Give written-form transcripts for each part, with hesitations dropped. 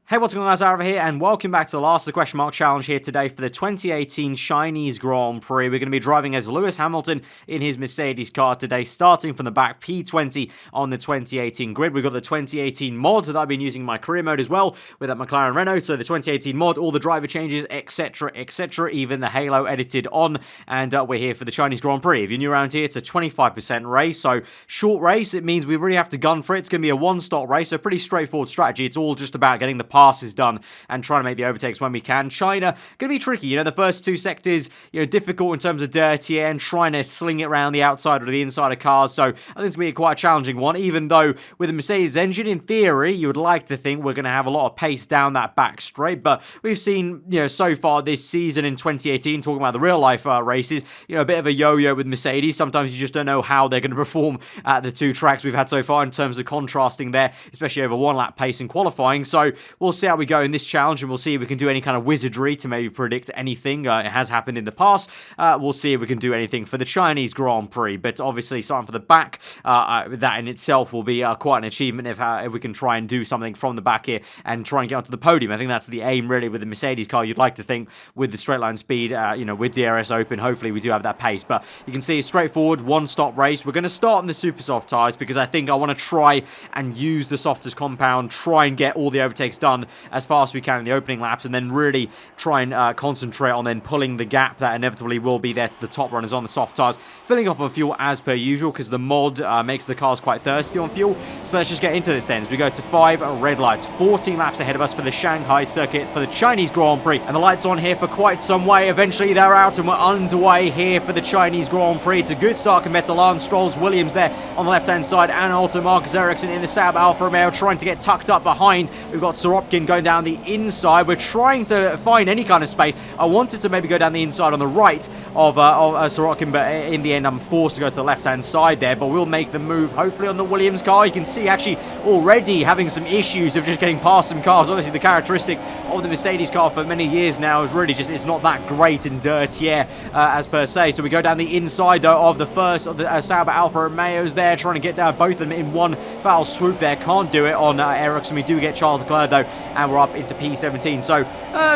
Hey, what's going on, guys? Aarava here, and welcome back to the last of the question mark challenge here today for the 2018 Chinese Grand Prix. We're going to be driving as Lewis Hamilton in his Mercedes car today, starting from the back, P20 on the 2018 grid. We've got the 2018 mod that I've been using in my career mode as well with that McLaren Renault. So the 2018 mod, all the driver changes, etc., etc., even the halo edited on, and we're here for the Chinese Grand Prix. If you're new around here, it's a 25% race, so short race. It means we really have to gun for it. It's going to be a one-stop race, so pretty straightforward strategy. It's all just about getting the passes done and trying to make the overtakes when we can. China, going to be tricky. You know, the first two sectors, difficult in terms of dirty air and trying to sling it around the outside or the inside of cars. So I think it's going to be quite a challenging one, even though with a Mercedes engine, in theory, you would like to think we're going to have a lot of pace down that back straight. But we've seen, so far this season in 2018, talking about the real life races, a bit of a yo-yo with Mercedes. Sometimes you just don't know how they're going to perform at the two tracks we've had so far in terms of contrasting there, especially over one lap pace in qualifying. So we'll see how we go in this challenge, and we'll see if we can do any kind of wizardry to maybe predict anything. It has happened in the past. We'll see if we can do anything for the Chinese Grand Prix. But obviously, starting for the back, that in itself will be quite an achievement if we can try and do something from the back here and try and get onto the podium. I think that's the aim, really, with the Mercedes car. You'd like to think with the straight line speed, with DRS open, hopefully we do have that pace. But you can see a straightforward one-stop race. We're going to start on the super soft tyres because I think I want to try and use the softest compound, try and get all the overtakes done as fast as we can in the opening laps, and then really try and concentrate on then pulling the gap that inevitably will be there to the top runners on the soft tyres. Filling up on fuel as per usual because the mod makes the cars quite thirsty on fuel. So let's just get into this then as we go to 5 red lights. 14 laps ahead of us for the Shanghai circuit for the Chinese Grand Prix. And the lights on here for quite some way. Eventually they're out and we're underway here for the Chinese Grand Prix. It's a good start compared to Lance Stroll's Williams there on the left-hand side, and also Marcus Ericsson in the Saab Alfa Romeo trying to get tucked up behind. We've got Sorokin going down the inside. We're trying to find any kind of space. I wanted to maybe go down the inside on the right of Sorokin, but in the end I'm forced to go to the left-hand side there. But we'll make the move, hopefully, on the Williams car. You can see actually already having some issues of just getting past some cars. Obviously, the characteristic of the Mercedes car for many years now is really just it's not that great in dirty air as per se. So we go down the inside, though, of the first of the Sauber Alfa Romeos there, trying to get down both of them in one foul swoop there. Can't do it on Ericsson. We do get Charles Leclerc, though, and we're up into P17. So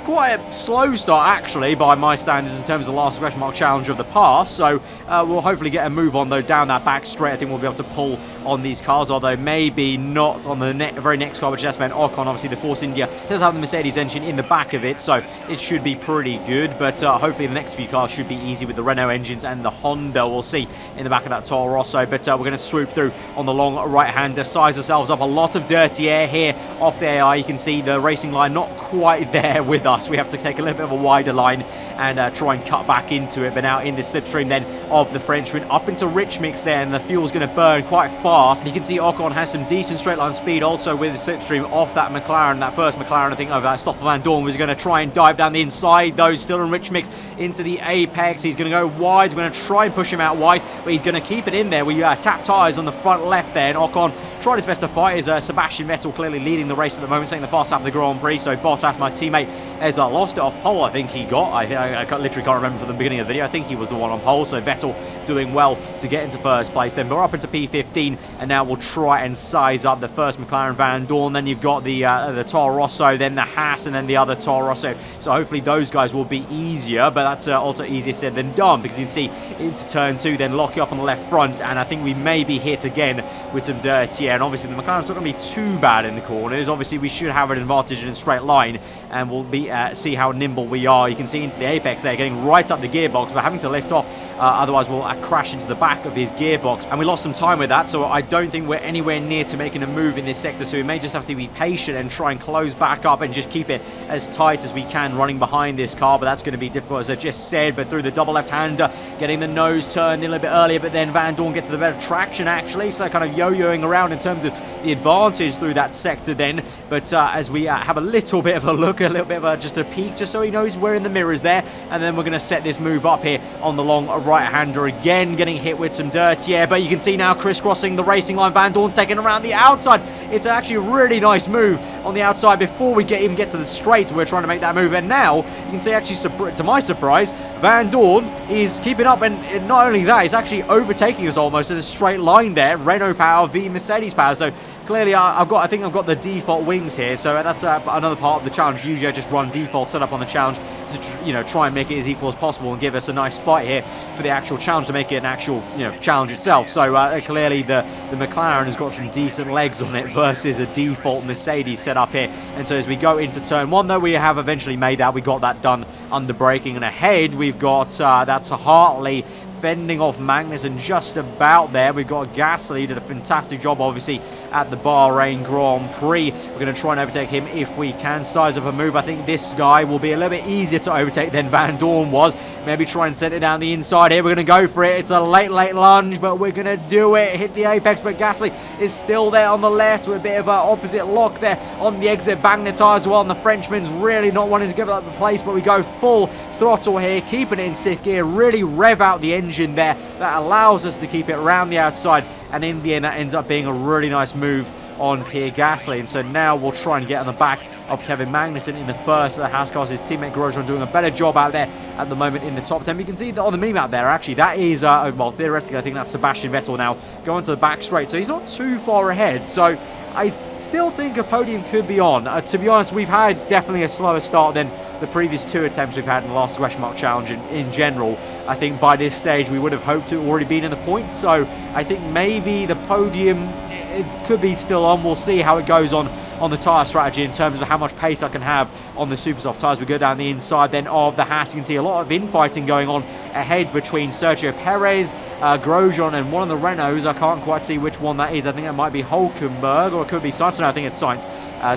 quite a slow start, actually, by my standards in terms of the last question mark challenge of the past. So we'll hopefully get a move on, though, down that back straight. I think we'll be able to pull on these cars, although maybe not on the very next car, which is Esteban Ocon. Obviously, the Force India does have the Mercedes engine in the back of it, so it should be pretty good. But hopefully the next few cars should be easy with the Renault engines and the Honda. We'll see in the back of that Toro Rosso. But we're going to swoop through on the long right-hander, size ourselves up. A lot of dirty air here off the AI. You can see the racing line not quite there with us. We have to take a little bit of a wider line and try and cut back into it. But now in the slipstream then of the Frenchman up into rich mix there, and the fuel's going to burn quite fast. And you can see Ocon has some decent straight line speed also with the slipstream off that McLaren, that first McLaren, I think, of Stoffel Van Dorn. Was going to try and dive down the inside, though, still in rich mix into the apex. He's going to go wide. We're going to try and push him out wide, but he's going to keep it in there. We tap tyres on the front left there, and Ocon tried his best to fight. Is Sebastian Vettel clearly leading the race at the moment, taking the fast lap of the Grand Prix. So Bottas, my teammate, has lost it off pole. I think he got. I literally can't remember from the beginning of the video. I think he was the one on pole. So Vettel doing well to get into first place. Then we're up into P15, and now we'll try and size up the first McLaren Van Dorn. Then you've got the Toro Rosso, then the Haas, and then the other Toro Rosso. So hopefully those guys will be easier, but that's also easier said than done, because you can see into turn 2, then lock you up on the left front, and I think we may be hit again with some dirty air. And obviously the McLaren's not going to be too bad in the corners. Obviously we should have an advantage in a straight line, and we'll be see how nimble we are. You can see into the apex there, getting right up the gearbox, but having to lift off. Otherwise we'll crash into the back of his gearbox, and we lost some time with that, so I don't think we're anywhere near to making a move in this sector. So we may just have to be patient and try and close back up and just keep it as tight as we can running behind this car, but that's going to be difficult, as I just said. But through the double left-hander, getting the nose turned in a little bit earlier, but then Van Dorn gets to the better traction, actually, so kind of yo-yoing around in terms of the advantage through that sector then. But as we have a little bit of a look, a little bit of just a peek, just so he knows we're in the mirrors there, and then we're going to set this move up here on the long right-hander again, getting hit with some dirty air. But you can see now crisscrossing the racing line, Van Dorn taking around the outside. It's actually a really nice move on the outside before we even get to the straight. We're trying to make that move, and now you can see, actually, to my surprise, Van Dorn is keeping up, and not only that, he's actually overtaking us almost in a straight line there. Renault power v Mercedes power. So clearly I think I've got the default wings here, so that's another part of the challenge. Usually I just run default setup on the challenge to try and make it as equal as possible and give us a nice fight here for the actual challenge to make it an actual challenge itself. So clearly the McLaren has got some decent legs on it versus a default Mercedes setup here. And so as we go into turn 1, though, we have eventually made that. We got that done under braking, and ahead we've got that's Hartley fending off Magnussen just about there. We've got Gasly, did a fantastic job obviously at the Bahrain Grand Prix. We're going to try and overtake him if we can. Size of a move. I think this guy will be a little bit easier to overtake than Van Dorn was. Maybe try and set it down the inside here. We're going to go for it. It's a late lunge, but we're going to do it. Hit the apex, but Gasly is still there on the left with a bit of an opposite lock there on the exit. Bang the tyres as well, and the Frenchman's really not wanting to give up the place, but we go full throttle here, keeping it in 6th gear, really rev out the engine there. That allows us to keep it around the outside, and in the end that ends up being a really nice move on Pierre Gasly. And so now we'll try and get on the back of Kevin Magnussen in the first of the Haas cars. His teammate Grosjean doing a better job out there at the moment in the top 10. You can see that on the minimap there, actually, that is, well, theoretically, I think that's Sebastian Vettel now going to the back straight. So he's not too far ahead. So I still think a podium could be on. To be honest, we've had definitely a slower start than the previous 2 attempts we've had in the last question mark challenge in general. I think by this stage we would have hoped to already been in the points. So I think maybe the podium, it could be still on. We'll see how it goes on the tyre strategy in terms of how much pace I can have on the super soft tyres. We go down the inside then of the Haas. You can see a lot of infighting going on ahead between Sergio Perez, Grosjean, and one of the Renaults. I can't quite see which one that is. I think that might be Hulkenberg, or it could be Sainz. No, I think it's Sainz.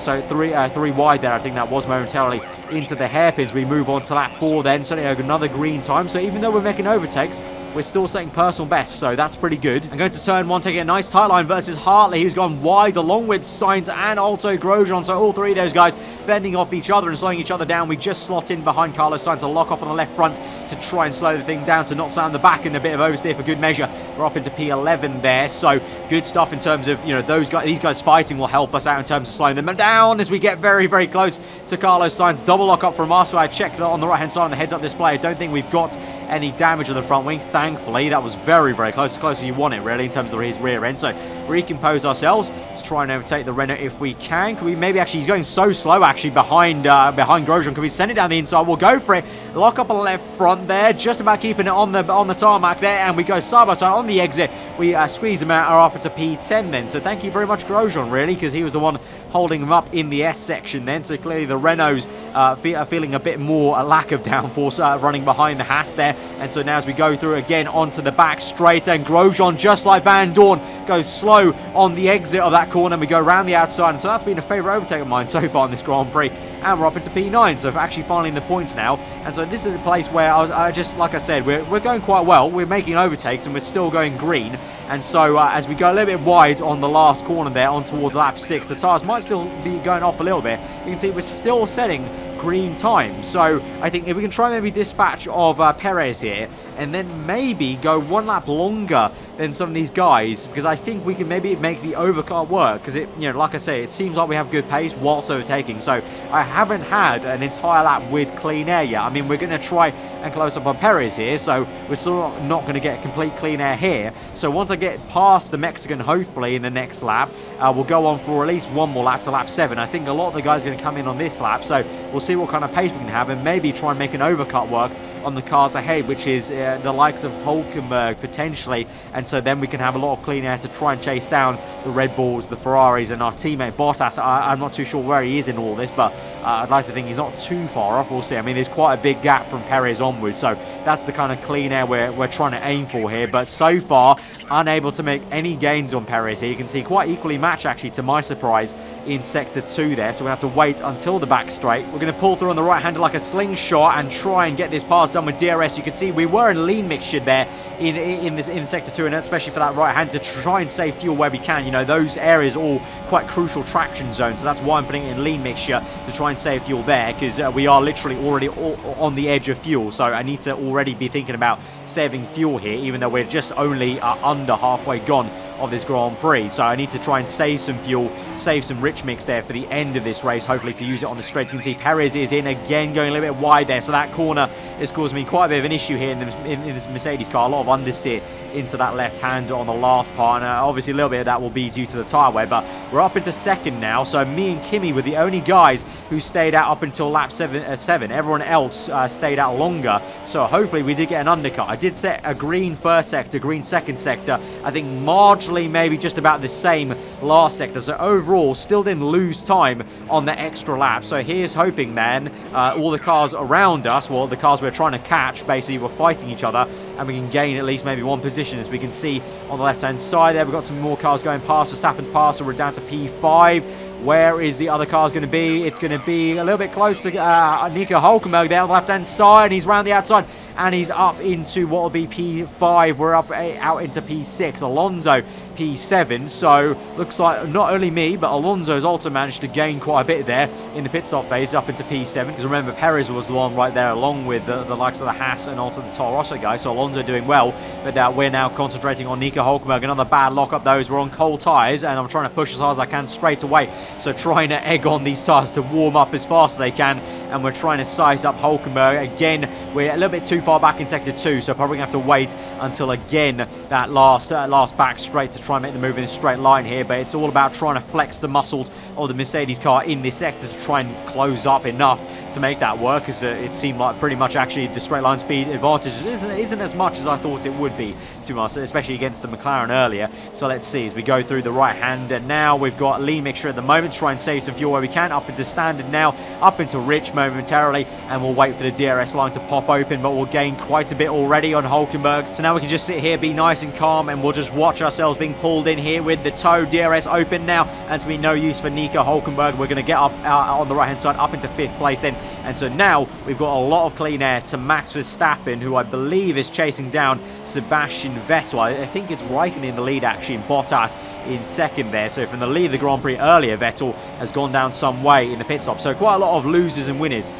So three wide there, I think that was momentarily into the hairpins. We move on to lap 4 then, setting another green time. So even though we're making overtakes, we're still setting personal best, so that's pretty good. I'm going to turn 1, taking a nice tight line versus Hartley, who's gone wide along with Sainz and also Grosjean. So all 3 of those guys fending off each other and slowing each other down. We just slot in behind Carlos Sainz to lock up on the left front to try and slow the thing down, to not slam the back, and a bit of oversteer for good measure. We're up into P11 there, so good stuff in terms of, these guys fighting will help us out in terms of slowing them down as we get very, very close to Carlos Sainz. Double lock up from us, so I checked that on the right-hand side on the heads-up display. I don't think we've got any damage on the front wing, thankfully. That was very, very close, as close as you want it, really, in terms of his rear end. So recompose ourselves to try and overtake the Renault if we can. Can we maybe actually, he's going so slow actually behind Grosjean. Can we send it down the inside? We'll go for it. Lock up on the left front there, just about keeping it on the tarmac there, and we go side by side on the exit. We squeeze him out, are up into P10 then. So thank you very much, Grosjean, really, because he was the one holding him up in the S section then. So clearly the Renaults are feeling a bit more a lack of downforce running behind the Haas there. And so now as we go through again onto the back straight, and Grosjean, just like Van Dorn, goes slow on the exit of that corner, and we go around the outside. And so that's been a favourite overtake of mine so far in this Grand Prix. And we're up into P9, so actually finally in the points now. And so this is a place where I just, like I said, we're going quite well. We're making overtakes and we're still going green. And so as we go a little bit wide on the last corner there on towards lap 6, the tyres might still be going off a little bit. You can see we're still setting green time. So I think if we can try maybe dispatch of Perez here, and then maybe go 1 lap longer than some of these guys, because I think we can maybe make the overcut work, because it, like I say, it seems like we have good pace whilst overtaking. So I haven't had an entire lap with clean air yet. I mean, we're going to try and close up on Perez here, so we're still not going to get complete clean air here. So once I get past the Mexican, hopefully in the next lap, we'll go on for at least 1 more lap to lap 7. I think a lot of the guys are going to come in on this lap, so we'll see what kind of pace we can have and maybe try and make an overcut work on the cars ahead, which is the likes of Hulkenberg potentially. And so then we can have a lot of clean air to try and chase down the Red Bulls, the Ferraris, and our teammate Bottas. I'm not too sure where he is in all this, but I'd like to think he's not too far off. We'll see. I mean, there's quite a big gap from Perez onwards, so that's the kind of clean air we're trying to aim for here. But so far, unable to make any gains on Perez here. You can see quite equally matched, actually, to my surprise, in Sector 2 there. So we have to wait until the back straight. We're going to pull through on the right-hander like a slingshot and try and get this pass done with DRS. You can see we were in lean mixture there in Sector 2, and especially for that right hand, to try and save fuel where we can. Those areas are all quite crucial traction zones, so that's why I'm putting it in lean mixture, to try and save fuel there, because we are literally already on the edge of fuel. So I need to already be thinking about saving fuel here, even though we're just only under halfway gone of this Grand Prix. So I need to try and save some fuel, save some rich mix there for the end of this race, hopefully to use it on the straight. You can see Perez is in again, going a little bit wide there, so that corner is causing me quite a bit of an issue here in this Mercedes car. A lot of understeer into that left hand on the last part, and obviously a little bit of that will be due to the tyre wear, but we're up into second now. So me and Kimi were the only guys who stayed out up until lap 7. Everyone else stayed out longer, so hopefully we did get an undercut. I did set a green first sector, green second sector, I think marginally maybe just about the same last sector, so overall still didn't lose time on the extra lap. So here's hoping then all the cars around us, well, the cars we're trying to catch, basically were fighting each other, and we can gain at least maybe one position. As we can see on the left hand side there, we've got some more cars going past Verstappen's pass, so we're down to P5. Where is the other car's going to be? It's going to be a little bit close to Nico Hulkenberg there on the left-hand side. He's round the outside, and he's up into what will be P5. We're up out into P6. Alonso P7. So looks like not only me, but Alonso has also managed to gain quite a bit there in the pit stop phase, up into P7. Because remember, Perez was the one right there, along with the likes of the Haas and also the Toro Rosso guys. So Alonso doing well, but we're now concentrating on Nico Hulkenberg. Another bad lock up those. We're on cold tyres, and I'm trying to push as hard as I can straight away. So trying to egg on these tyres to warm up as fast as they can, and we're trying to size up Hulkenberg. Again, we're a little bit too far back in sector 2, so probably going to have to wait until again that last back straight to try and make the move in a straight line here. But it's all about trying to flex the muscles of the Mercedes car in this sector to try and close up enough to make that work, because it seemed like pretty much actually the straight line speed advantage isn't as much as I thought it would be, to be honest, especially against the McLaren earlier. So let's see as we go through the right hand, and now we've got lean mixture at the moment to try and save some fuel where we can, up into standard now, up into rich momentarily, and we'll wait for the DRS line to pop open, but we'll gain quite a bit already on Hulkenberg. So now we can just sit here, be nice and calm, and we'll just watch ourselves being pulled in here with the toe. DRS open now, and it's going to be no use for Nico Hulkenberg. We're going to get up on the right hand side, up into 5th place in. And so now we've got a lot of clean air to Max Verstappen, who I believe is chasing down Sebastian Vettel. I think it's Raikkonen in the lead actually, and Bottas in second there. So from the lead of the Grand Prix earlier, Vettel has gone down some way in the pit stop. So quite a lot of losers and winners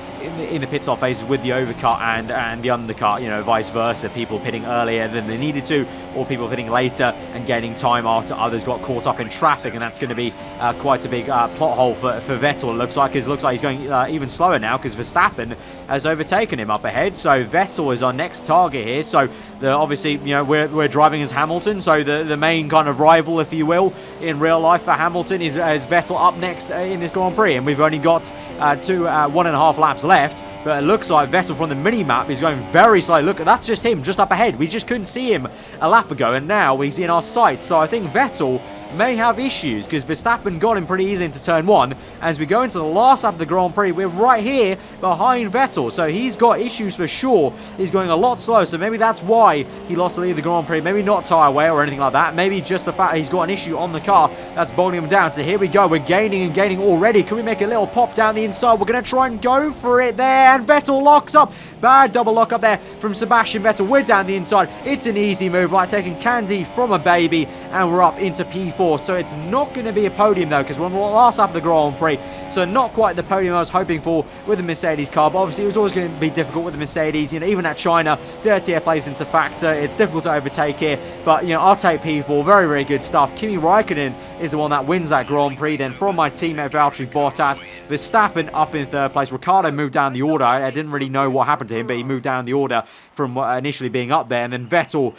in the pit stop phases with the overcut and the undercut, you know, vice versa. People pitting earlier than they needed to, or people pitting later and gaining time after others got caught up in traffic, and that's going to be quite a big plot hole for Vettel. It looks like he's going even slower now, because Verstappen has overtaken him up ahead. So Vettel is our next target here. So obviously, you know, we're driving as Hamilton, so the main kind of rival, if you will, in real life for Hamilton is Vettel up next in this Grand Prix, and we've only got 1.5 laps left. But it looks like Vettel from the mini-map is going very slow. Look, that's just him, just up ahead. We just couldn't see him a lap ago, and now he's in our sights. So I think Vettel may have issues, because Verstappen got him pretty easy into turn 1. As we go into the last lap of the Grand Prix, we're right here behind Vettel. So he's got issues for sure. He's going a lot slower, so maybe that's why he lost the lead of the Grand Prix. Maybe not tyre wear or anything like that. Maybe just the fact he's got an issue on the car that's bogging him down. So here we go. We're gaining and gaining already. Can we make a little pop down the inside? We're going to try and go for it there, and Vettel locks up. Bad double lock up there from Sebastian Vettel. We're down the inside. It's an easy move, like taking candy from a baby, and we're up into P4. So it's not going to be a podium though, because we're on the last lap of the Grand Prix. So not quite the podium I was hoping for with the Mercedes car, but obviously it was always going to be difficult with the Mercedes. You know, even at China, dirty air plays into factor. It's difficult to overtake here, but you know, I'll take P4. Very, very good stuff. Kimi Raikkonen is the one that wins that Grand Prix. Then from my teammate Valtteri Bottas, Verstappen up in 3rd place. Ricciardo moved down the order. I didn't really know what happened to him, but he moved down the order from initially being up there. And then Vettel,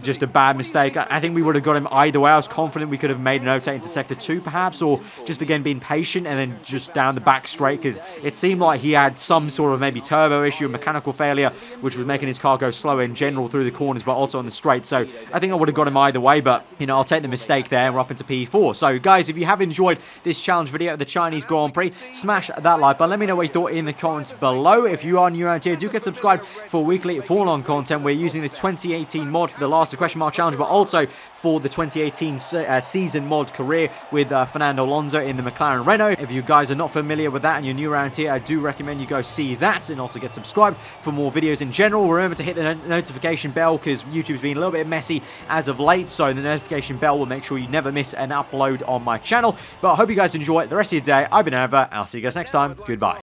just a bad mistake. I think we would have got him either way. I was confident we could have made an overtake into sector 2 perhaps, or just again being patient and then just down the back straight, because it seemed like he had some sort of maybe turbo issue, a mechanical failure, which was making his car go slower in general through the corners, but also on the straight. So I think I would have got him either way, but you know, I'll take the mistake there, and we're up into P4. So guys, if you have enjoyed this challenge video of the Chinese Grand Prix, smash that like button. Let me know what you thought in the comments below. If you are new around here, do get subscribed for weekly Fall-On content. We're using this 2018 mod for the last question mark challenge, but also for the 2018 season mod career with Fernando Alonso in the McLaren Renault. If you guys are not familiar with that and you're new around here, I do recommend you go see that, and also get subscribed for more videos in general. Remember to hit the notification bell, because YouTube's been a little bit messy as of late, so the notification bell will make sure you never miss an upload on my channel. But I hope you guys enjoy the rest of your day. I've been Aarava, and I'll see you guys next time. Goodbye.